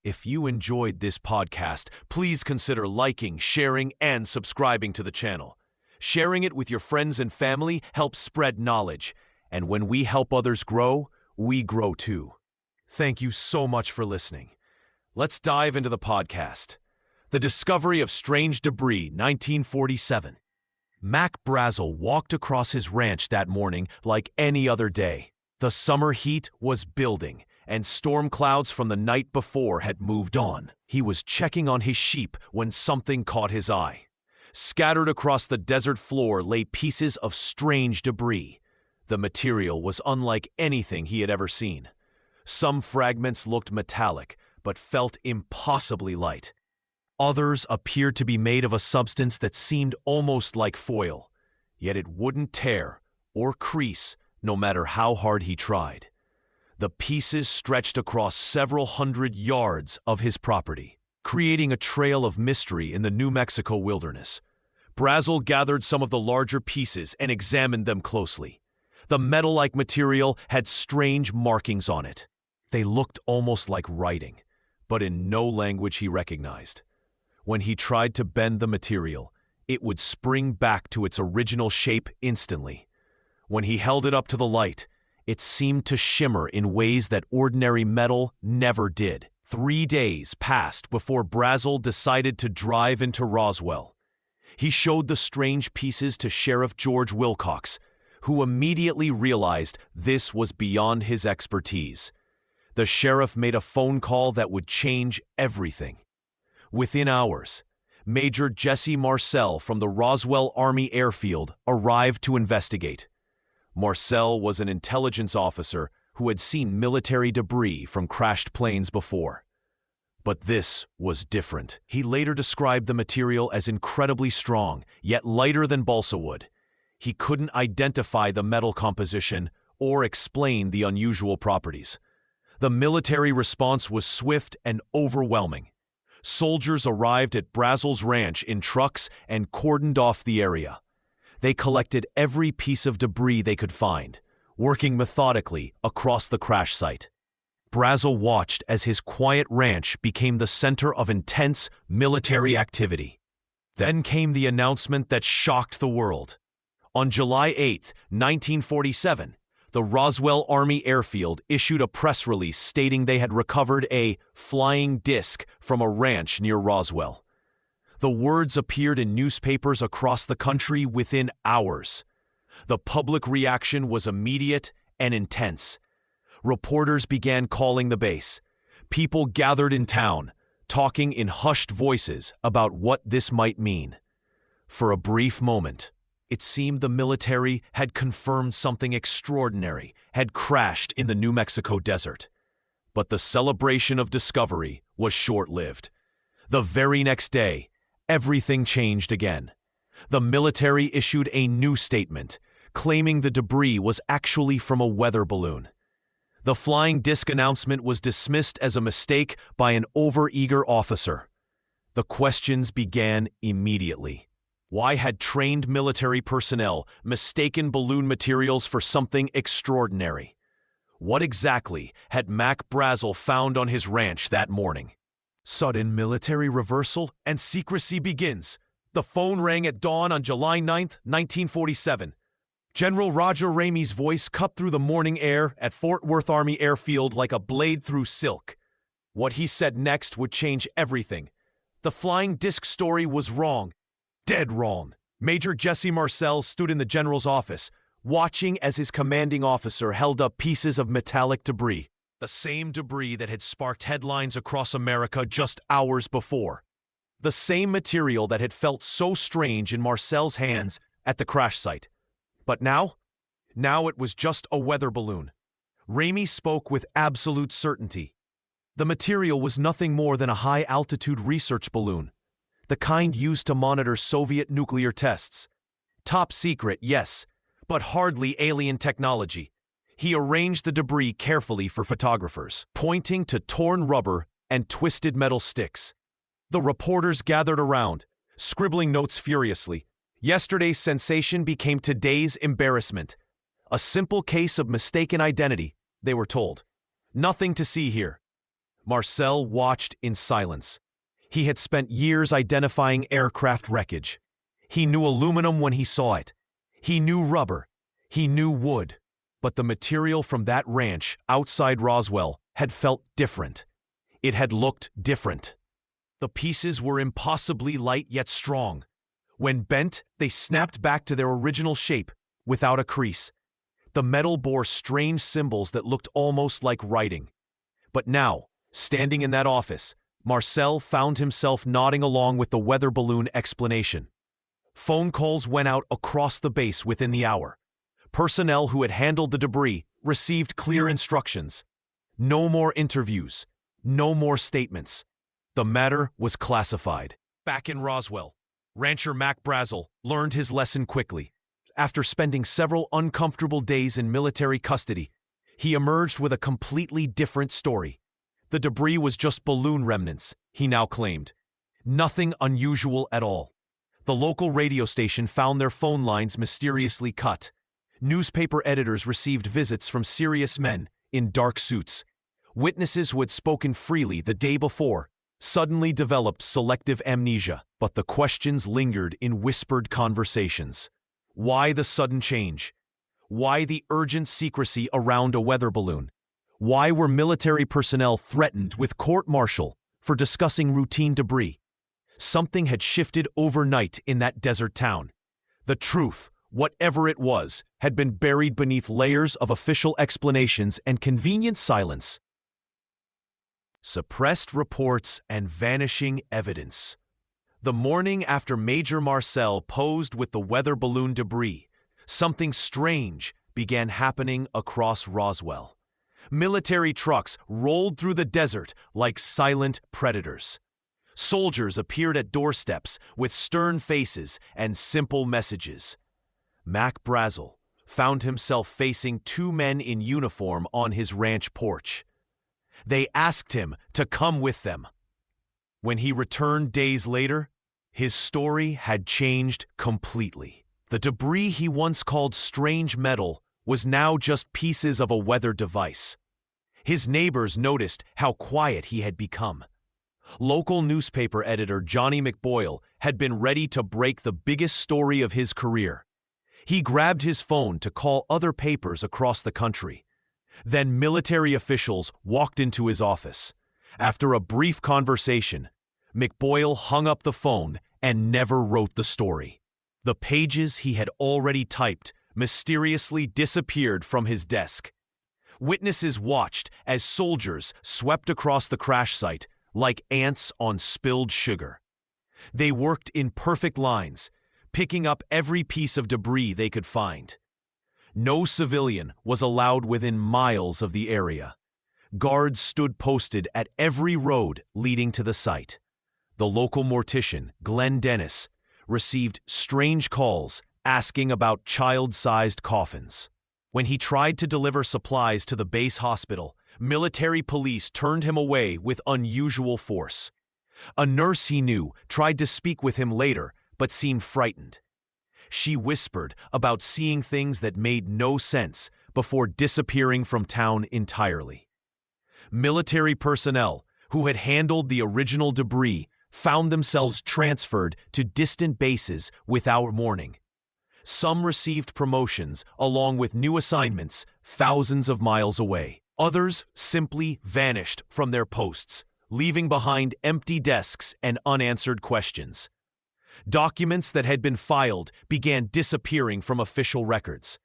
If you enjoyed this podcast, please consider liking, sharing, and subscribing to the channel. Sharing it with your friends and family helps spread knowledge, and when we help others grow, we grow too. Thank you so much for listening. Let's dive into the podcast. The Discovery of Strange Debris, 1947. Mac Brazel walked across his ranch that morning like any other day. The summer heat was building, and storm clouds from the night before had moved on. He was checking on his sheep when something caught his eye. Scattered across the desert floor lay pieces of strange debris. The material was unlike anything he had ever seen. Some fragments looked metallic, but felt impossibly light. Others appeared to be made of a substance that seemed almost like foil, yet it wouldn't tear or crease no matter how hard he tried. The pieces stretched across several hundred yards of his property, creating a trail of mystery in the New Mexico wilderness. Brazel gathered some of the larger pieces and examined them closely. The metal-like material had strange markings on it. They looked almost like writing, but in no language he recognized. When he tried to bend the material, it would spring back to its original shape instantly. When he held it up to the light, it seemed to shimmer in ways that ordinary metal never did. 3 days passed before Brazel decided to drive into Roswell. He showed the strange pieces to Sheriff George Wilcox, who immediately realized this was beyond his expertise. The sheriff made a phone call that would change everything. Within hours, Major Jesse Marcel from the Roswell Army Airfield arrived to investigate. Marcel was an intelligence officer who had seen military debris from crashed planes before. But this was different. He later described the material as incredibly strong, yet lighter than balsa wood. He couldn't identify the metal composition or explain the unusual properties. The military response was swift and overwhelming. Soldiers arrived at Brazel's ranch in trucks and cordoned off the area. They collected every piece of debris they could find, working methodically across the crash site. Brazel watched as his quiet ranch became the center of intense military activity. Then came the announcement that shocked the world. On July 8, 1947, the Roswell Army Airfield issued a press release stating they had recovered a flying disc from a ranch near Roswell. The words appeared in newspapers across the country within hours. The public reaction was immediate and intense. Reporters began calling the base. People gathered in town, talking in hushed voices about what this might mean. For a brief moment, it seemed the military had confirmed something extraordinary had crashed in the New Mexico desert. But the celebration of discovery was short-lived. The very next day, everything changed again. The military issued a new statement, claiming the debris was actually from a weather balloon. The flying disc announcement was dismissed as a mistake by an overeager officer. The questions began immediately. Why had trained military personnel mistaken balloon materials for something extraordinary? What exactly had Mac Brazel found on his ranch that morning? Sudden military reversal and secrecy begins. The phone rang at dawn on July 9, 1947. General Roger Ramey's voice cut through the morning air at Fort Worth Army Airfield like a blade through silk. What he said next would change everything. The flying disc story was wrong. Dead wrong. Major Jesse Marcel stood in the general's office, watching as his commanding officer held up pieces of metallic debris. The same debris that had sparked headlines across America just hours before. The same material that had felt so strange in Marcel's hands at the crash site. But now it was just a weather balloon. Ramey spoke with absolute certainty. The material was nothing more than a high-altitude research balloon, the kind used to monitor Soviet nuclear tests. Top secret, yes, but hardly alien technology. He arranged the debris carefully for photographers, pointing to torn rubber and twisted metal sticks. The reporters gathered around, scribbling notes furiously. Yesterday's sensation became today's embarrassment. A simple case of mistaken identity, they were told. Nothing to see here. Marcel watched in silence. He had spent years identifying aircraft wreckage. He knew aluminum when he saw it. He knew rubber. He knew wood. But the material from that ranch outside Roswell had felt different. It had looked different. The pieces were impossibly light yet strong. When bent, they snapped back to their original shape, without a crease. The metal bore strange symbols that looked almost like writing. But now, standing in that office, Marcel found himself nodding along with the weather balloon explanation. Phone calls went out across the base within the hour. Personnel who had handled the debris received clear instructions. No more interviews. No more statements. The matter was classified. Back in Roswell, rancher Mac Brazel learned his lesson quickly. After spending several uncomfortable days in military custody, he emerged with a completely different story. The debris was just balloon remnants, he now claimed. Nothing unusual at all. The local radio station found their phone lines mysteriously cut. Newspaper editors received visits from serious men in dark suits. Witnesses who had spoken freely the day before suddenly developed selective amnesia, but the questions lingered in whispered conversations. Why the sudden change? Why the urgent secrecy around a weather balloon? Why were military personnel threatened with court-martial for discussing routine debris? Something had shifted overnight in that desert town. The truth, whatever it was, had been buried beneath layers of official explanations and convenient silence. Suppressed reports and vanishing evidence. The morning after Major Marcel posed with the weather balloon debris, something strange began happening across Roswell. Military trucks rolled through the desert like silent predators. Soldiers appeared at doorsteps with stern faces and simple messages. Mac Brazel found himself facing two men in uniform on his ranch porch. They asked him to come with them. When he returned days later, his story had changed completely. The debris he once called strange metal was now just pieces of a weather device. His neighbors noticed how quiet he had become. Local newspaper editor Johnny McBoyle had been ready to break the biggest story of his career. He grabbed his phone to call other papers across the country. Then military officials walked into his office. After a brief conversation, McBoyle hung up the phone and never wrote the story. The pages he had already typed mysteriously disappeared from his desk. Witnesses watched as soldiers swept across the crash site like ants on spilled sugar. They worked in perfect lines, picking up every piece of debris they could find. No civilian was allowed within miles of the area. Guards stood posted at every road leading to the site. The local mortician, Glenn Dennis, received strange calls asking about child-sized coffins. When he tried to deliver supplies to the base hospital, military police turned him away with unusual force. A nurse he knew tried to speak with him later, but seemed frightened. She whispered about seeing things that made no sense before disappearing from town entirely. Military personnel who had handled the original debris found themselves transferred to distant bases without warning. Some received promotions along with new assignments thousands of miles away. Others simply vanished from their posts, leaving behind empty desks and unanswered questions. Documents that had been filed began disappearing from official records.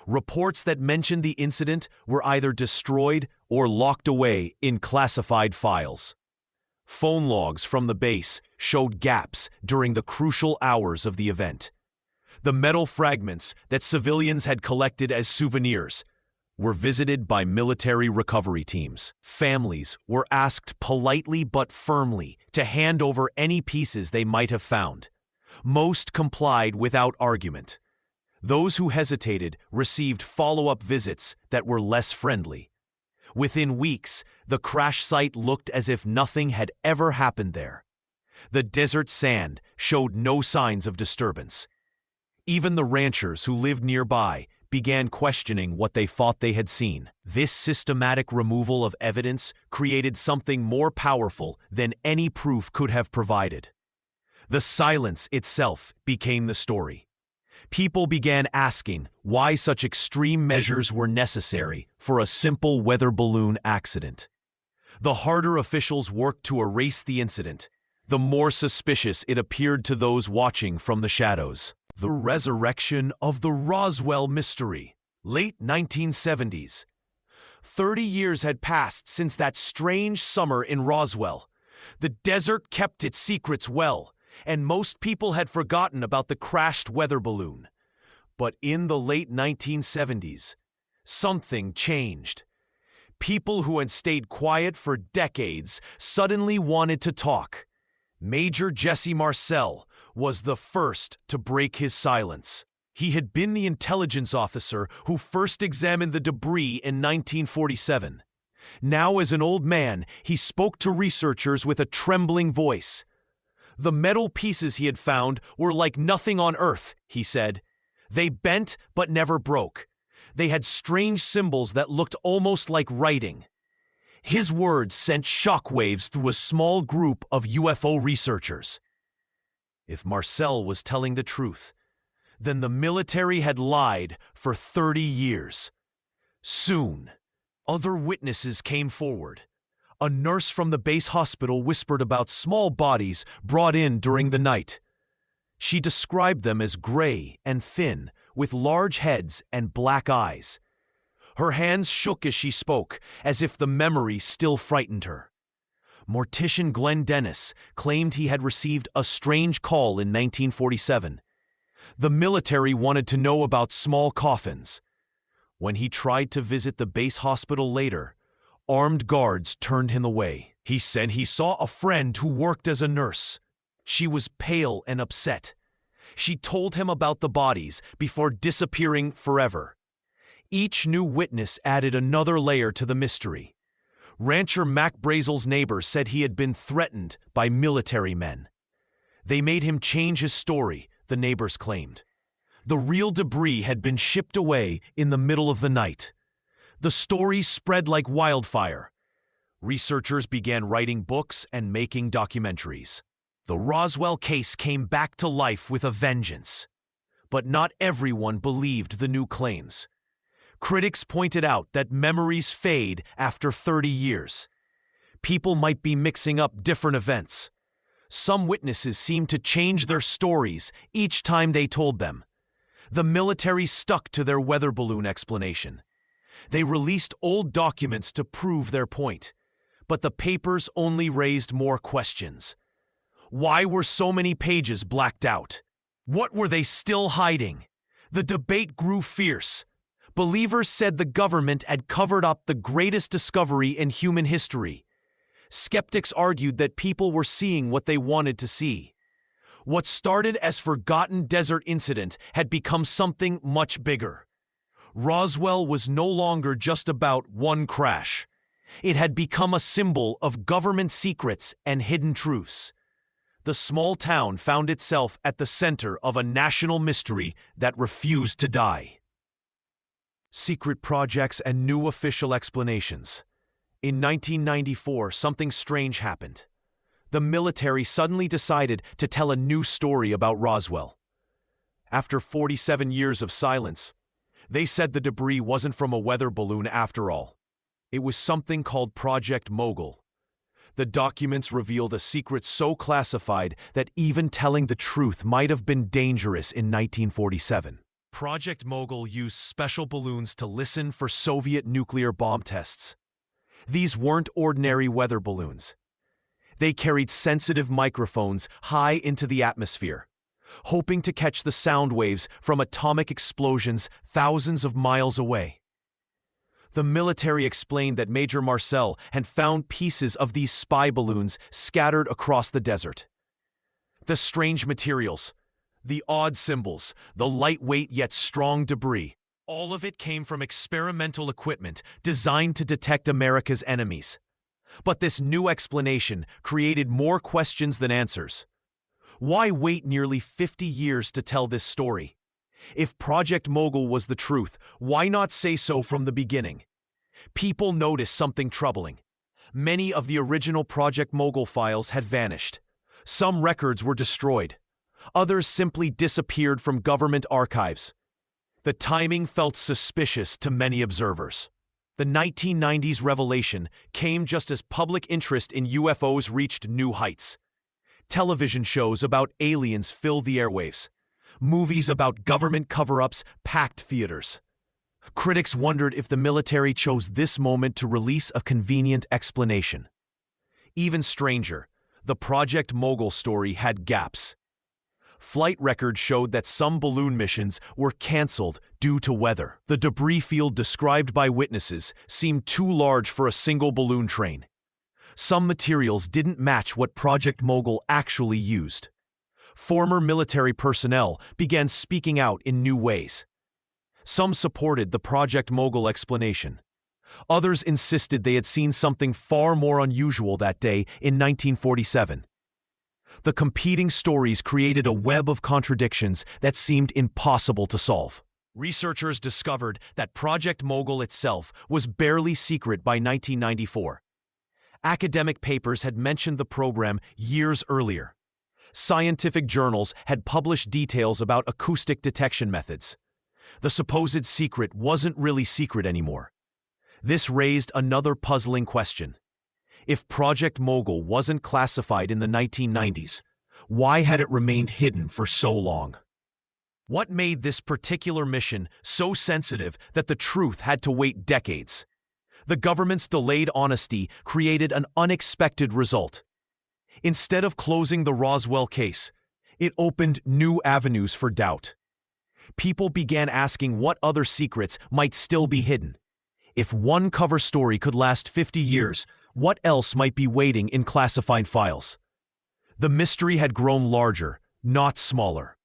Reports that mentioned the incident were either destroyed or locked away in classified files. Phone logs from the base showed gaps during the crucial hours of the event. The metal fragments that civilians had collected as souvenirs were visited by military recovery teams. Families were asked politely but firmly to hand over any pieces they might have found. Most complied without argument. Those who hesitated received follow-up visits that were less friendly. Within weeks, the crash site looked as if nothing had ever happened there. The desert sand showed no signs of disturbance. Even the ranchers who lived nearby began questioning what they thought they had seen. This systematic removal of evidence created something more powerful than any proof could have provided. The silence itself became the story. People began asking why such extreme measures were necessary for a simple weather balloon accident. The harder officials worked to erase the incident, the more suspicious it appeared to those watching from the shadows. The resurrection of the Roswell mystery. Late 1970s. 30 years had passed since that strange summer in Roswell. The desert kept its secrets well, and most people had forgotten about the crashed weather balloon. But in the late 1970s, something changed. People who had stayed quiet for decades suddenly wanted to talk. Major Jesse Marcel was the first to break his silence. He had been the intelligence officer who first examined the debris in 1947. Now, as an old man, he spoke to researchers with a trembling voice. The metal pieces he had found were like nothing on Earth, he said. They bent but never broke. They had strange symbols that looked almost like writing. His words sent shockwaves through a small group of UFO researchers. If Marcel was telling the truth, then the military had lied for 30 years. Soon, other witnesses came forward. A nurse from the base hospital whispered about small bodies brought in during the night. She described them as gray and thin, with large heads and black eyes. Her hands shook as she spoke, as if the memory still frightened her. Mortician Glenn Dennis claimed he had received a strange call in 1947. The military wanted to know about small coffins. When he tried to visit the base hospital later, armed guards turned him away. He said he saw a friend who worked as a nurse. She was pale and upset. She told him about the bodies before disappearing forever. Each new witness added another layer to the mystery. Rancher Mac Brazel's neighbor said he had been threatened by military men. They made him change his story, the neighbors claimed. The real debris had been shipped away in the middle of the night. The story spread like wildfire. Researchers began writing books and making documentaries. The Roswell case came back to life with a vengeance. But not everyone believed the new claims. Critics pointed out that memories fade after 30 years. People might be mixing up different events. Some witnesses seemed to change their stories each time they told them. The military stuck to their weather balloon explanation. They released old documents to prove their point, but the papers only raised more questions. Why were so many pages blacked out? What were they still hiding? The debate grew fierce. Believers said the government had covered up the greatest discovery in human history. Skeptics argued that people were seeing what they wanted to see. What started as a forgotten desert incident had become something much bigger. Roswell was no longer just about one crash. It had become a symbol of government secrets and hidden truths. The small town found itself at the center of a national mystery that refused to die. Secret projects and new official explanations. In 1994, something strange happened. The military suddenly decided to tell a new story about Roswell. After 47 years of silence, they said the debris wasn't from a weather balloon after all. It was something called Project Mogul. The documents revealed a secret so classified that even telling the truth might have been dangerous in 1947. Project Mogul used special balloons to listen for Soviet nuclear bomb tests. These weren't ordinary weather balloons. They carried sensitive microphones high into the atmosphere, hoping to catch the sound waves from atomic explosions thousands of miles away. The military explained that Major Marcel had found pieces of these spy balloons scattered across the desert. The strange materials, the odd symbols, the lightweight yet strong debris, all of it came from experimental equipment designed to detect America's enemies. But this new explanation created more questions than answers. Why wait nearly 50 years to tell this story? If Project Mogul was the truth, why not say so from the beginning? People noticed something troubling. Many of the original Project Mogul files had vanished. Some records were destroyed. Others simply disappeared from government archives. The timing felt suspicious to many observers. The 1990s revelation came just as public interest in UFOs reached new heights. Television shows about aliens filled the airwaves. Movies about government cover-ups packed theaters. Critics wondered if the military chose this moment to release a convenient explanation. Even stranger, the Project Mogul story had gaps. Flight records showed that some balloon missions were canceled due to weather. The debris field described by witnesses seemed too large for a single balloon train. Some materials didn't match what Project Mogul actually used. Former military personnel began speaking out in new ways. Some supported the Project Mogul explanation. Others insisted they had seen something far more unusual that day in 1947. The competing stories created a web of contradictions that seemed impossible to solve. Researchers discovered that Project Mogul itself was barely secret by 1994. Academic papers had mentioned the program years earlier. Scientific journals had published details about acoustic detection methods. The supposed secret wasn't really secret anymore. This raised another puzzling question. If Project Mogul wasn't classified in the 1990s, why had it remained hidden for so long? What made this particular mission so sensitive that the truth had to wait decades? The government's delayed honesty created an unexpected result. Instead of closing the Roswell case, it opened new avenues for doubt. People began asking what other secrets might still be hidden. If one cover story could last 50 years, what else might be waiting in classified files? The mystery had grown larger, not smaller.